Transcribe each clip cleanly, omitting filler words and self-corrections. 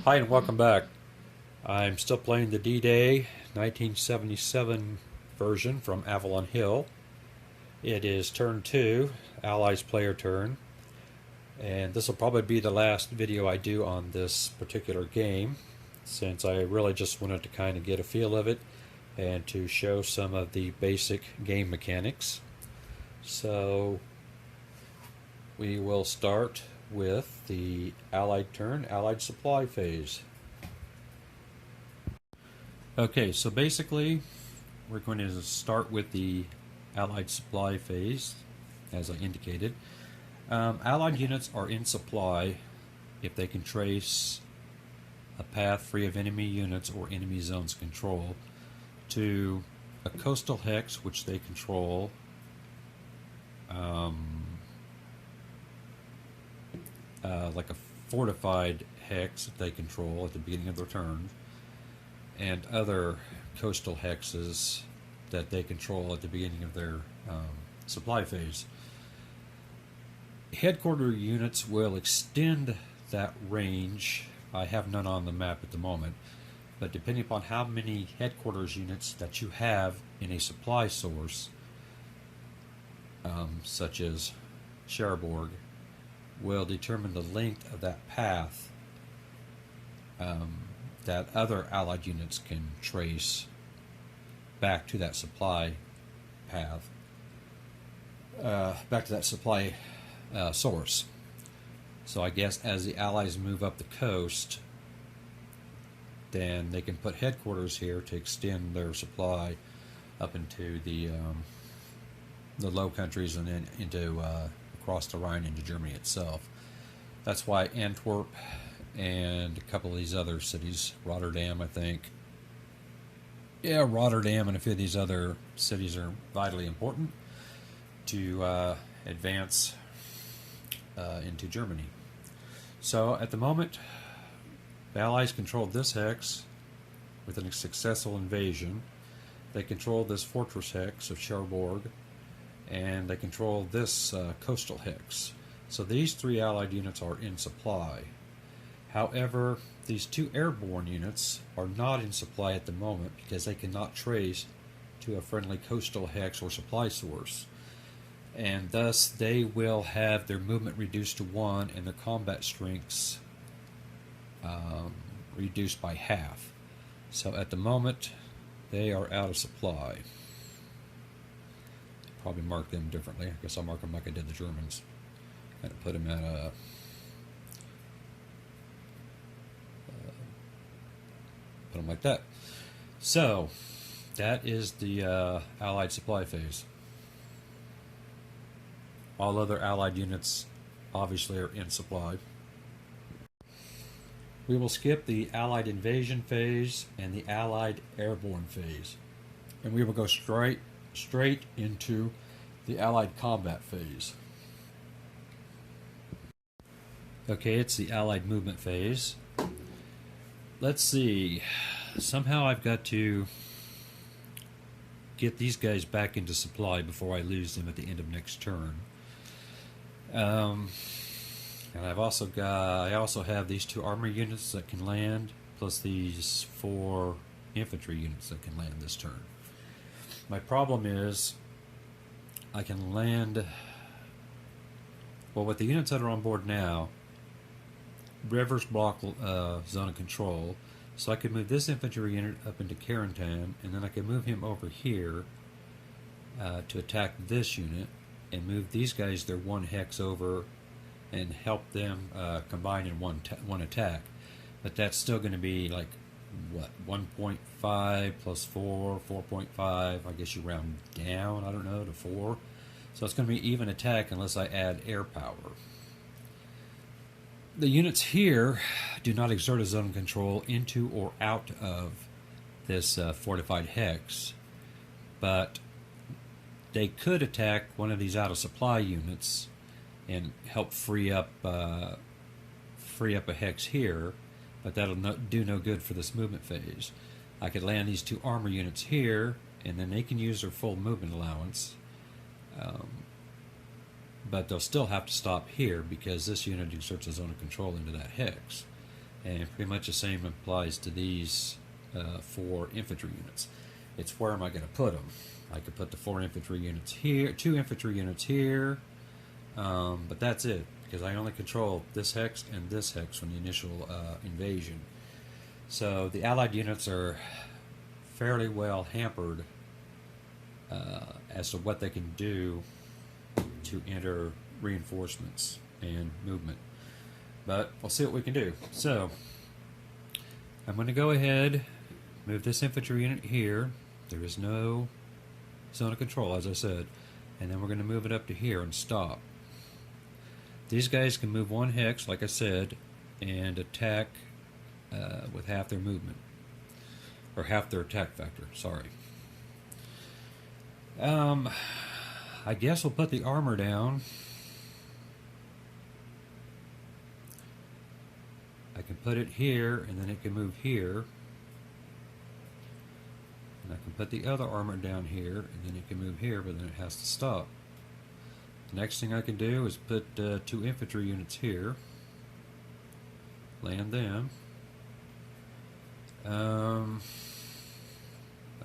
Hi and welcome back. I'm still playing the D-Day 1977 version from Avalon Hill. It is turn 2, Allies player turn, and this will probably be the last video I do on this particular game, since I really just wanted to kind of get a feel of it and to show some of the basic game mechanics. So we will start with the Allied turn, Allied supply phase. Okay, so basically we're going to start with the Allied supply phase, as I indicated. Allied units are in supply if they can trace a path free of enemy units or enemy zones control to a coastal hex which they control, like a fortified hex that they control at the beginning of their turn, and other coastal hexes that they control at the beginning of their supply phase. Headquarter units will extend that range. I have none on the map at the moment, but depending upon how many headquarters units that you have in a supply source, such as Cherbourg, will determine the length of that path that other Allied units can trace back to that supply path, back to that supply source. So I guess as the Allies move up the coast, then they can put headquarters here to extend their supply up into the Low Countries and then into across the Rhine into Germany itself. That's why Antwerp and a couple of these other cities, Rotterdam, I think. Yeah, Rotterdam and a few of these other cities are vitally important to advance into Germany. So at the moment, the Allies controlled this hex with a successful invasion. They controlled this fortress hex of Cherbourg, and they control this coastal hex. So these three Allied units are in supply. However, these two airborne units are not in supply at the moment because they cannot trace to a friendly coastal hex or supply source. And thus they will have their movement reduced to 1 and their combat strengths reduced by half. So at the moment, they are out of supply. Probably mark them differently. I guess I'll mark them like I did the Germans. Kind of put them at a put them like that. So that is the Allied supply phase. All other Allied units obviously are in supply. We will skip the Allied invasion phase and the Allied airborne phase, and we will go straight into the Allied combat phase. Okay, it's the Allied movement phase. Let's see. Somehow I've got to get these guys back into supply before I lose them at the end of next turn. And I also have these 2 armor units that can land, plus these 4 infantry units that can land this turn. My problem is I can land, well, with the units that are on board now, rivers block zone of control, so I could move this infantry unit up into Carentan, and then I could move him over here to attack this unit, and move these guys their 1 hex over and help them combine in one attack. But that's still going to be like, what, 1.5 plus 4, 4.5, I guess you round down, I don't know, to 4. So it's going to be even attack unless I add air power. The units here do not exert a zone control into or out of this fortified hex, but they could attack one of these out of supply units and help free up a hex here, but that'll do no good for this movement phase. I could land these 2 armor units here, and then they can use their full movement allowance, but they'll still have to stop here because this unit exerts a zone of control into that hex. And pretty much the same applies to these 4 infantry units. It's where am I going to put them? I could put the 4 infantry units here, 2 infantry units here, but that's it, because I only control this hex and this hex from the initial invasion. So the Allied units are fairly well hampered as to what they can do to enter reinforcements and movement. But we'll see what we can do. So I'm going to go ahead, move this infantry unit here. There is no zone of control, as I said. And then we're going to move it up to here and stop. These guys can move 1 hex, like I said, and attack with half their movement. Or half their attack factor, sorry. I guess we'll put the armor down. I can put it here, and then it can move here. And I can put the other armor down here, and then it can move here, but then it has to stop. The next thing I can do is put 2 infantry units here. Land them. I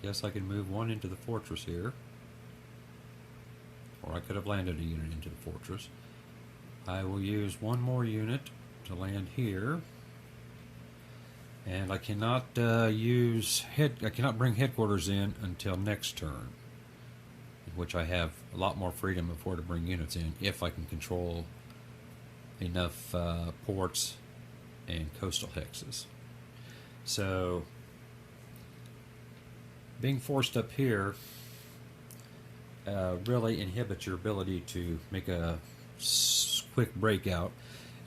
guess I can move 1 into the fortress here. Or I could have landed a unit into the fortress. I will use 1 more unit to land here. And I cannot I cannot bring headquarters in until next turn, in which I have a lot more freedom of where to bring units in if I can control enough ports and coastal hexes. So being forced up here really inhibits your ability to make a quick breakout,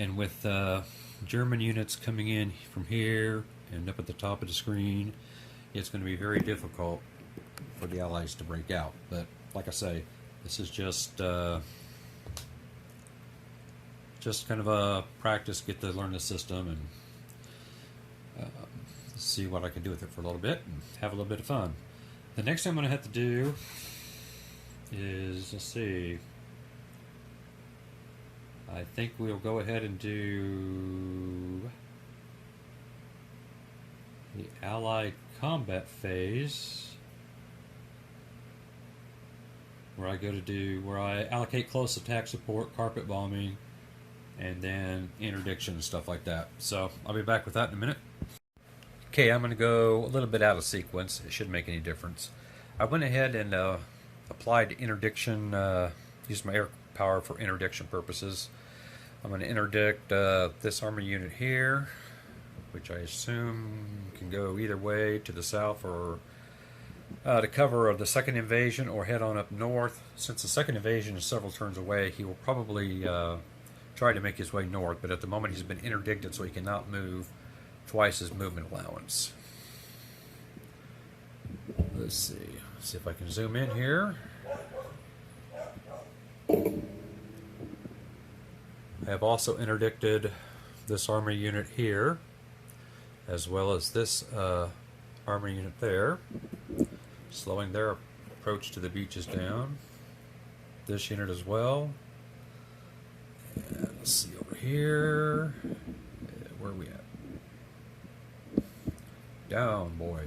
and with German units coming in from here and up at the top of the screen, it's going to be very difficult for the Allies to break out. But like I say, this is just kind of a practice, get to learn the system and see what I can do with it for a little bit and have a little bit of fun. The next thing I'm going to have to do is, let's see, I think we'll go ahead and do the Allied combat phase, where I allocate close attack support, carpet bombing, and then interdiction and stuff like that. So I'll be back with that in a minute. Okay, I'm going to go a little bit out of sequence. It shouldn't make any difference. I went ahead and applied interdiction, used my air power for interdiction purposes. I'm going to interdict this army unit here, which I assume can go either way, to the south or to cover the second invasion, or head on up north. Since the second invasion is several turns away, he will probably try to make his way north, but at the moment he's been interdicted, so he cannot move twice his movement allowance. Let's see if I can zoom in here. I have also interdicted this army unit here, as well as this army unit there, slowing their approach to the beaches down. This unit as well. And let's see over here. Where are we at? Down, boy.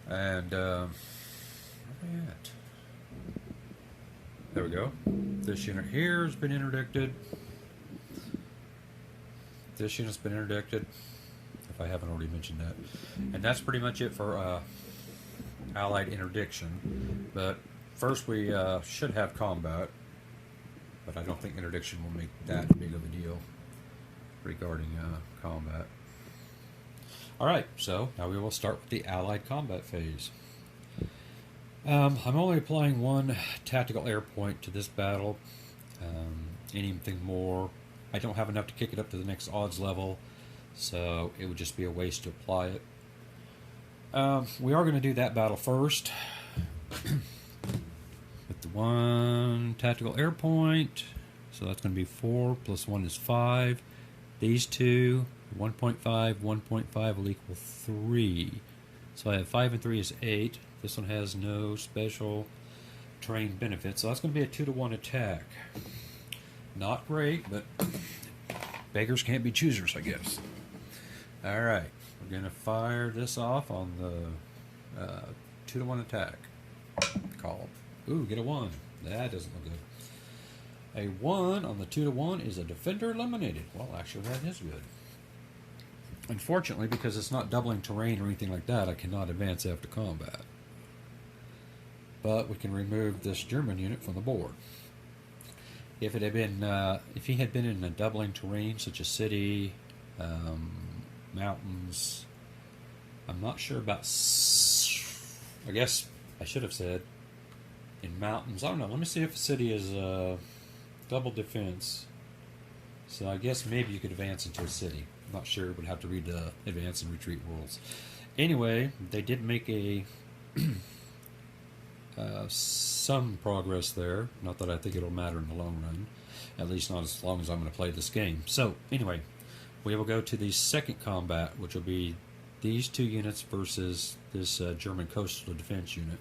And where are we at? There we go. This unit here has been interdicted. This unit's been interdicted, if I haven't already mentioned that. And that's pretty much it for Allied interdiction. But first we should have combat, but I don't think interdiction will make that big of a deal regarding combat. Alright, so now we will start with the Allied combat phase. I'm only applying 1 tactical air point to this battle. Anything more, I don't have enough to kick it up to the next odds level, so it would just be a waste to apply it. We are going to do that battle first with the 1 tactical air point. So that's going to be 4 plus 1 is 5. These two, 1.5, 1.5 will equal 3. So I have 5 and 3 is 8. This one has no special terrain benefit, so that's going to be a 2-to-1 attack. Not great, but beggars can't be choosers, I guess. Alright, we're going to fire this off on the 2-to-1 attack column. Ooh, get a 1. That doesn't look good. A 1 on the 2-to-1 is a defender eliminated. Well, actually, that is good. Unfortunately, because it's not doubling terrain or anything like that, I cannot advance after combat. But we can remove this German unit from the board. If it had been, if he had been in a doubling terrain, such as city, mountains, I'm not sure about. I guess I should have said in mountains. I don't know. Let me see if a city is double defense. So I guess maybe you could advance into a city. I'm not sure. Would have to read the advance and retreat rules. Anyway, they did make a some progress there. Not that I think it'll matter in the long run. At least not as long as I'm going to play this game. So anyway, we will go to the second combat, which will be these 2 units versus this German coastal defense unit.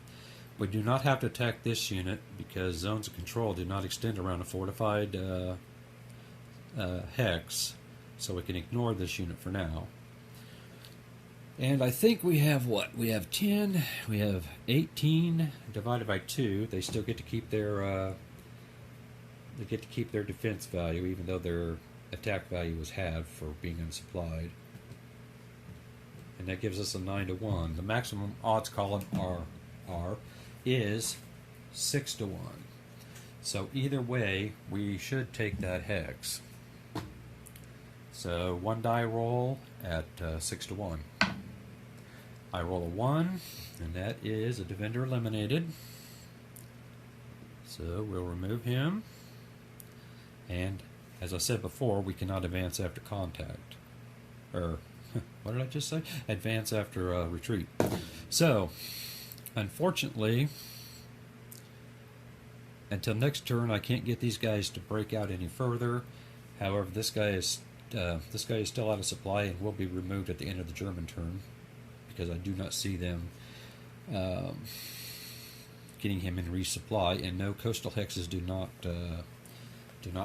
We do not have to attack this unit because zones of control do not extend around a fortified hex, so we can ignore this unit for now. And I think we have what? We have 10, we have 18 divided by 2. They still get to keep their defense value, even though their attack value was halved for being unsupplied. And that gives us a 9-to-1. The maximum odds column R is 6-to-1. So either way, we should take that hex. So 1 die roll at 6-to-1. I roll a 1, and that is a defender eliminated. So we'll remove him. And as I said before, we cannot advance after contact. Or, what did I just say? Advance after retreat. So, unfortunately, until next turn, I can't get these guys to break out any further. However, this guy is still out of supply and will be removed at the end of the German turn, because I do not see them getting him in resupply, and no coastal hexes do not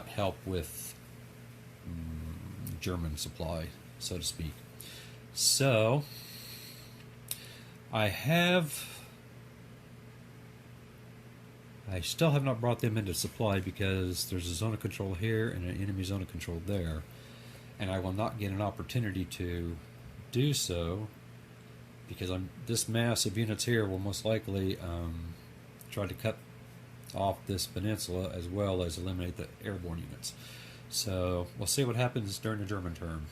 help with German supply, so to speak. So I still have not brought them into supply because there's a zone of control here and an enemy zone of control there, and I will not get an opportunity to do so because this mass of units here will most likely try to cut off this peninsula as well as eliminate the airborne units. So we'll see what happens during the German turn.